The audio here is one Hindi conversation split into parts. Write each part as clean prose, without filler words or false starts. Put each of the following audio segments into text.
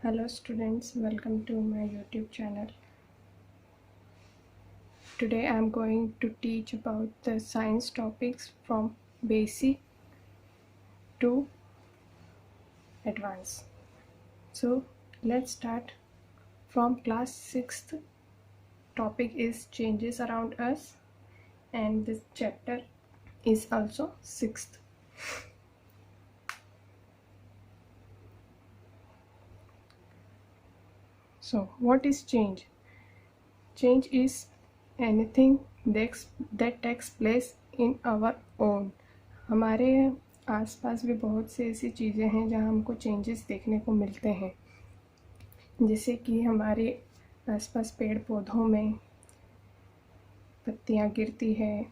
Hello students, welcome to my YouTube channel. Today I am going to teach about the science topics from basic to advanced. So let's start from class 6th. Topic is changes around us and this chapter is also 6th. So what is change? Change is anything that takes place in our own. हमारे आसपास भी बहुत से ऐसी चीज़ें हैं जहाँ हमको चेंजेस देखने को मिलते हैं, जैसे कि हमारे आसपास पेड़ पौधों में पत्तियाँ गिरती है,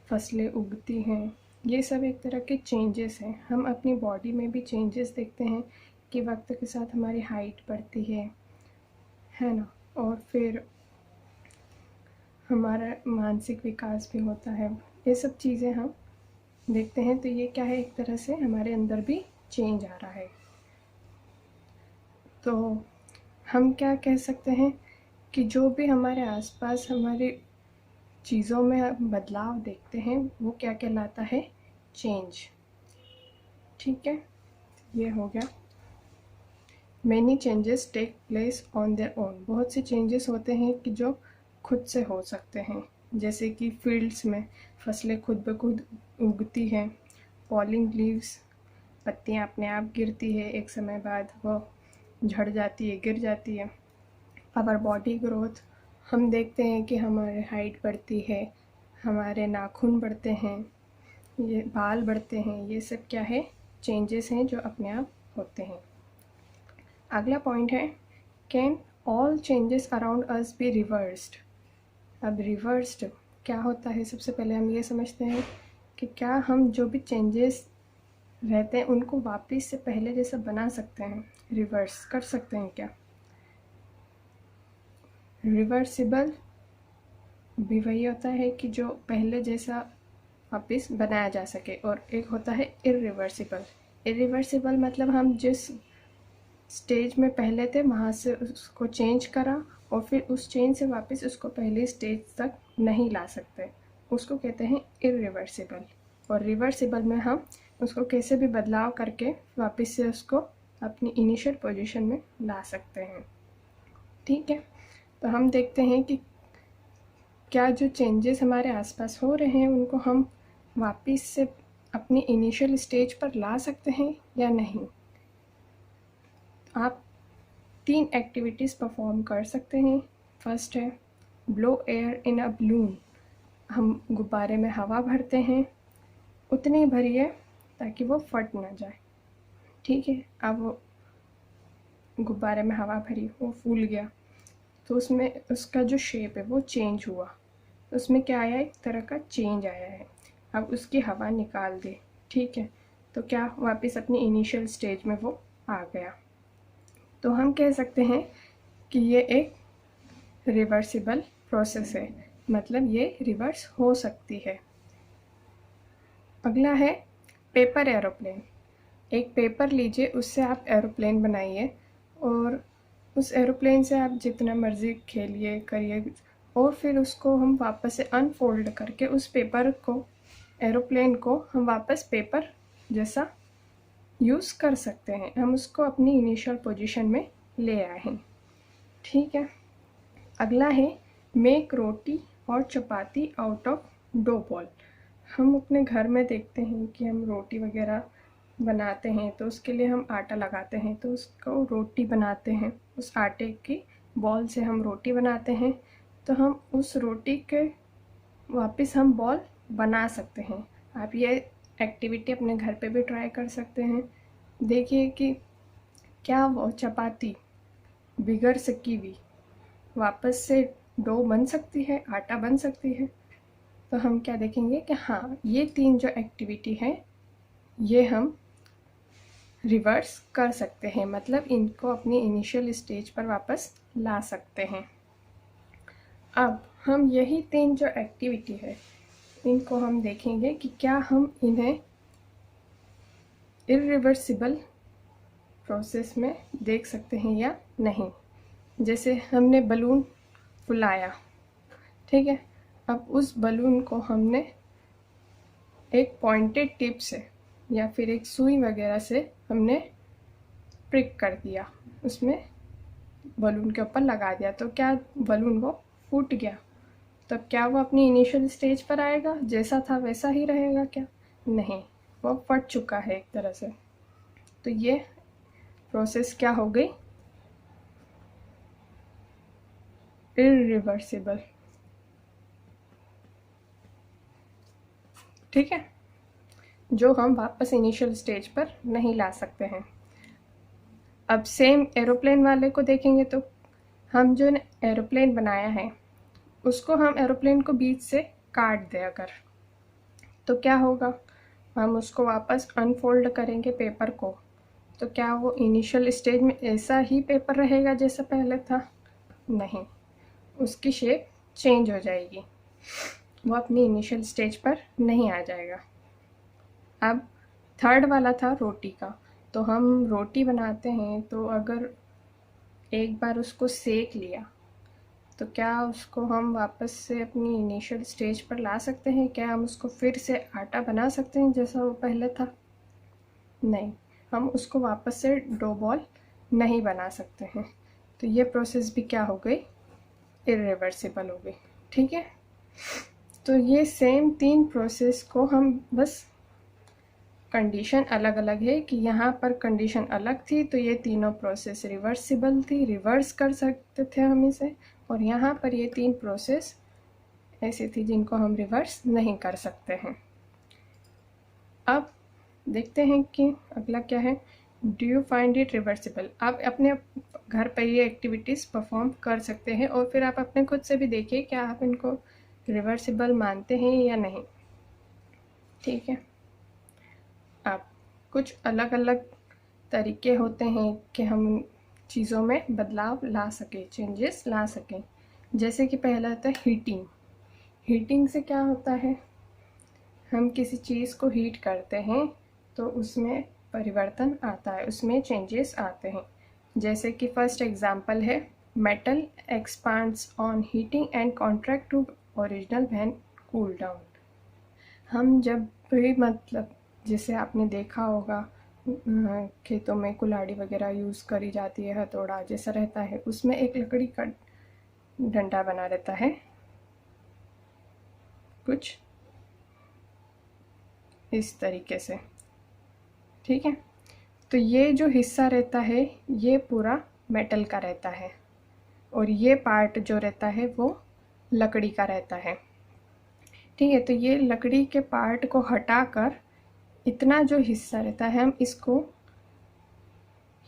फसलें उगती हैं, ये सब एक तरह के चेंजेस हैं। हम अपनी बॉडी में भी चेंजेस देखते हैं कि वक्त के साथ हमारी हाइट बढ़ती है ना, और फिर हमारा मानसिक विकास भी होता है। ये सब चीज़ें हम देखते हैं, तो ये क्या है, एक तरह से हमारे अंदर भी चेंज आ रहा है। तो हम क्या कह सकते हैं कि जो भी हमारे आसपास हमारी चीज़ों में बदलाव देखते हैं वो क्या कहलाता है, चेंज। ठीक है, ये हो गया। Many changes take place on their own. बहुत से चेंजेस होते हैं कि जो खुद से हो सकते हैं, जैसे कि फील्ड्स में फसलें खुद ब खुद उगती हैं, फॉलिंग लीव्स, पत्तियाँ अपने आप गिरती है, एक समय बाद वो झड़ जाती है, गिर जाती है। आवर बॉडी ग्रोथ, हम देखते हैं कि हमारे हाइट बढ़ती है, हमारे नाखून बढ़ते हैं, ये बाल बढ़ते हैं, ये सब क्या है, चेंजेस हैं जो अपने आप होते हैं। अगला पॉइंट है, can all changes around us be reversed. अब रिवर्स्ड क्या होता है, सबसे पहले हम ये समझते हैं कि क्या हम जो भी चेंजेस रहते हैं उनको वापस से पहले जैसा बना सकते हैं, रिवर्स कर सकते हैं क्या। रिवर्सिबल भी वही होता है कि जो पहले जैसा वापस बनाया जा सके, और एक होता है इरिवर्सिबल। इरिवर्सिबल मतलब हम जिस स्टेज में पहले थे वहाँ से उसको चेंज करा और फिर उस चेंज से वापस उसको पहले स्टेज तक नहीं ला सकते, उसको कहते हैं इरिवर्सिबल। और रिवर्सिबल में हम उसको कैसे भी बदलाव करके वापस से उसको अपनी इनिशियल पोजीशन में ला सकते हैं। ठीक है, तो हम देखते हैं कि क्या जो चेंजेस हमारे आसपास हो रहे हैं उनको हम वापस से अपनी इनिशियल स्टेज पर ला सकते हैं या नहीं। आप 3 एक्टिविटीज़ परफॉर्म कर सकते हैं। फर्स्ट है blow air in a balloon. हम गुब्बारे में हवा भरते हैं, उतनी भरिए ताकि वो फट ना जाए। ठीक है, अब वो गुब्बारे में हवा भरी, वो फूल गया, तो उसमें उसका जो शेप है वो चेंज हुआ, उसमें क्या आया, एक तरह का चेंज आया है। अब उसकी हवा निकाल दे, ठीक है, तो क्या वापस अपनी इनिशियल स्टेज में वो आ गया। तो हम कह सकते हैं कि ये एक रिवर्सिबल प्रोसेस है, मतलब ये रिवर्स हो सकती है। अगला है पेपर एरोप्लेन। एक पेपर लीजिए, उससे आप एरोप्लेन बनाइए और उस एरोप्लेन से आप जितना मर्ज़ी खेलिए करिए, और फिर उसको हम वापस से अनफोल्ड करके उस पेपर को, एरोप्लेन को हम वापस पेपर जैसा यूज़ कर सकते हैं। हम उसको अपनी इनिशियल पोजीशन में ले आए हैं। ठीक है, अगला है मेक रोटी और चपाती आउट ऑफ डो बॉल। हम अपने घर में देखते हैं कि हम रोटी वगैरह बनाते हैं, तो उसके लिए हम आटा लगाते हैं, तो उसको रोटी बनाते हैं, उस आटे की बॉल से हम रोटी बनाते हैं। तो हम उस रोटी के वापस हम बॉल बना सकते हैं। आप ये एक्टिविटी अपने घर पे भी ट्राई कर सकते हैं। देखिए कि क्या वो चपाती बिगड़ सकी हुई वापस से डो बन सकती है, आटा बन सकती है। तो हम क्या देखेंगे कि हाँ, ये 3 जो एक्टिविटी है ये हम रिवर्स कर सकते हैं, मतलब इनको अपनी इनिशियल स्टेज पर वापस ला सकते हैं। अब हम यही 3 जो एक्टिविटी है इनको हम देखेंगे कि क्या हम इन्हें इरिवर्सिबल प्रोसेस में देख सकते हैं या नहीं। जैसे हमने बलून फुलाया, ठीक है, अब उस बलून को हमने एक पॉइंटेड टिप से या फिर एक सुई वगैरह से हमने प्रिक कर दिया, उसमें बलून के ऊपर लगा दिया, तो क्या बलून वो फूट गया? तब क्या वो अपनी इनिशियल स्टेज पर आएगा? जैसा था वैसा ही रहेगा क्या? नहीं, वो फट चुका है एक तरह से। तो ये प्रोसेस क्या हो गई? इरिवर्सिबल। ठीक है, जो हम वापस इनिशियल स्टेज पर नहीं ला सकते हैं। अब सेम एरोप्लेन वाले को देखेंगे तो हम जो एरोप्लेन बनाया है उसको हम एरोप्लेन को बीच से काट दें अगर, तो क्या होगा? हम उसको वापस अनफोल्ड करेंगे पेपर को, तो क्या वो इनिशियल स्टेज में ऐसा ही पेपर रहेगा जैसा पहले था? नहीं, उसकी शेप चेंज हो जाएगी, वो अपनी इनिशियल स्टेज पर नहीं आ जाएगा। अब थर्ड वाला था रोटी का, तो हम रोटी बनाते हैं तो अगर एक बार उसको सेक लिया तो क्या उसको हम वापस से अपनी इनिशियल स्टेज पर ला सकते हैं? क्या हम उसको फिर से आटा बना सकते हैं जैसा वो पहले था? नहीं, हम उसको वापस से डो बॉल नहीं बना सकते हैं। तो ये प्रोसेस भी क्या हो गई? इरिवर्सिबल हो गई। ठीक है, तो ये सेम 3 प्रोसेस को हम बस कंडीशन अलग अलग है कि यहाँ पर कंडीशन अलग थी तो ये तीनों प्रोसेस रिवर्सिबल थी, रिवर्स कर सकते थे हम इसे, और यहाँ पर ये 3 प्रोसेस ऐसी थी जिनको हम रिवर्स नहीं कर सकते हैं। अब देखते हैं कि अगला क्या है। Do you find it reversible? आप अपने घर पर ये एक्टिविटीज़ परफॉर्म कर सकते हैं और फिर आप अपने खुद से भी देखिए क्या आप इनको रिवर्सिबल मानते हैं या नहीं। ठीक है, आप कुछ अलग अलग तरीके होते हैं कि हम चीज़ों में बदलाव ला सकें, चेंजेस ला सकें। जैसे कि पहला होता है हीटिंग। हीटिंग से क्या होता है? हम किसी चीज़ को हीट करते हैं तो उसमें परिवर्तन आता है, उसमें चेंजेस आते हैं। जैसे कि फर्स्ट एग्जांपल है metal expands on heating and contract to original when cool down. हम जब भी मतलब जैसे आपने देखा होगा खेतों में कुल्हाड़ी वगैरह यूज़ करी जाती है, हथौड़ा जैसा रहता है, उसमें एक लकड़ी का डंडा बना रहता है कुछ इस तरीके से। ठीक है, तो ये जो हिस्सा रहता है ये पूरा मेटल का रहता है और ये पार्ट जो रहता है वो लकड़ी का रहता है। ठीक है, तो ये लकड़ी के पार्ट को हटाकर इतना जो हिस्सा रहता है हम इसको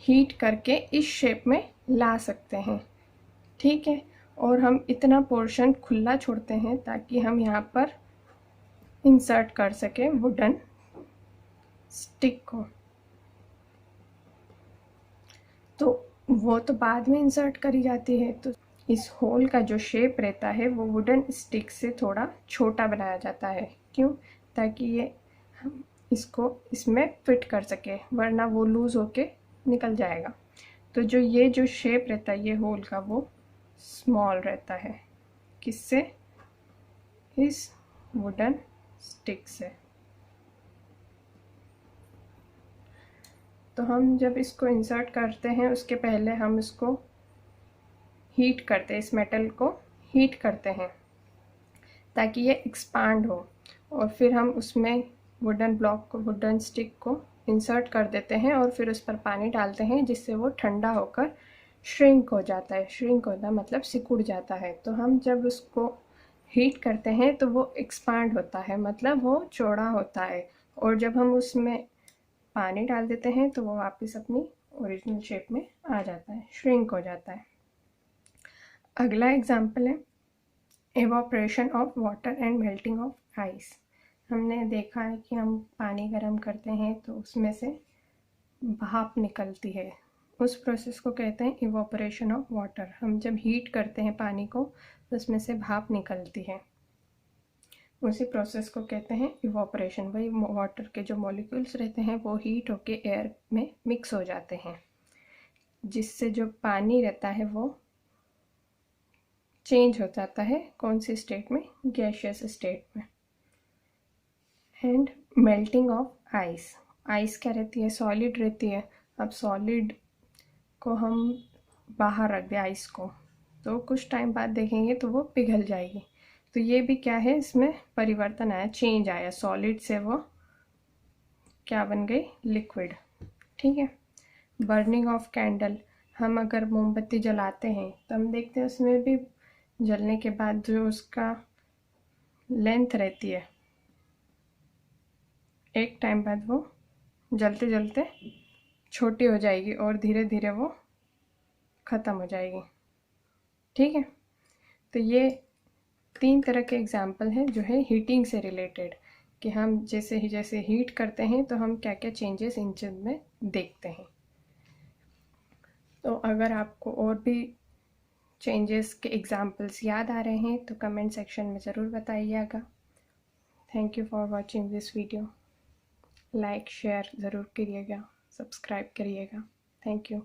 हीट करके इस शेप में ला सकते हैं। ठीक है, और हम इतना पोर्शन खुला छोड़ते हैं ताकि हम यहाँ पर इंसर्ट कर सकें वुडन स्टिक को। तो वो तो बाद में इंसर्ट करी जाती है, तो इस होल का जो शेप रहता है वो वुडन स्टिक से थोड़ा छोटा बनाया जाता है। क्यों? ताकि ये हम इसको इसमें फिट कर सके, वरना वो लूज़ होके निकल जाएगा। तो जो ये जो शेप रहता है ये होल का वो स्मॉल रहता है। किससे? इस वुडन स्टिक से। तो हम जब इसको इंसर्ट करते हैं उसके पहले हम इसको हीट करते हैं, इस मेटल को हीट करते हैं ताकि ये एक्सपांड हो, और फिर हम उसमें वुडन ब्लॉक को, वुडन स्टिक को इंसर्ट कर देते हैं और फिर उस पर पानी डालते हैं जिससे वो ठंडा होकर श्रिंक हो जाता है। श्रिंक होना मतलब सिकुड़ जाता है। तो हम जब उसको हीट करते हैं तो वो एक्सपांड होता है, मतलब वो चौड़ा होता है, और जब हम उसमें पानी डाल देते हैं तो वो वापस अपनी ओरिजिनल शेप में आ जाता है, श्रिंक हो जाता है। अगला एग्जाम्पल है evaporation of water and melting of ice. हमने देखा है कि हम पानी गर्म करते हैं तो उसमें से भाप निकलती है, उस प्रोसेस को कहते हैं इवापोरेशन ऑफ वाटर। हम जब हीट करते हैं पानी को तो उसमें से भाप निकलती है, उसी प्रोसेस को कहते हैं इवापोरेशन। वही वाटर के जो मॉलिक्यूल्स रहते हैं वो हीट होके एयर में मिक्स हो जाते हैं। जिससे जो पानी रहता है वो चेंज हो जाता है कौन सी स्टेट में, गैशियस स्टेट में। And melting of ice, ice क्या रहती है, सॉलिड रहती है। अब सॉलिड को हम बाहर रख दें आइस को, तो कुछ टाइम बाद देखेंगे तो वो पिघल जाएगी। तो ये भी क्या है, इसमें परिवर्तन आया, चेंज आया, सॉलिड से वो क्या बन गई, लिक्विड। ठीक है। बर्निंग ऑफ कैंडल, हम अगर मोमबत्ती जलाते हैं तो हम देखते हैं उसमें भी जलने के बाद जो उसका लेंथ रहती है, एक टाइम बाद वो जलते जलते छोटी हो जाएगी और धीरे धीरे वो ख़त्म हो जाएगी। ठीक है। तो ये 3 तरह के एग्जाम्पल हैं जो है हीटिंग से रिलेटेड, कि हम जैसे हीट करते हैं तो हम क्या क्या चेंजेस इन चीज़ में देखते हैं। तो अगर आपको और भी चेंजेस के एग्जाम्पल्स याद आ रहे हैं तो कमेंट सेक्शन में ज़रूर बताइएगा। Thank you for watching this video. Like share ज़रूर करिएगा, सब्सक्राइब करिएगा। Thank you.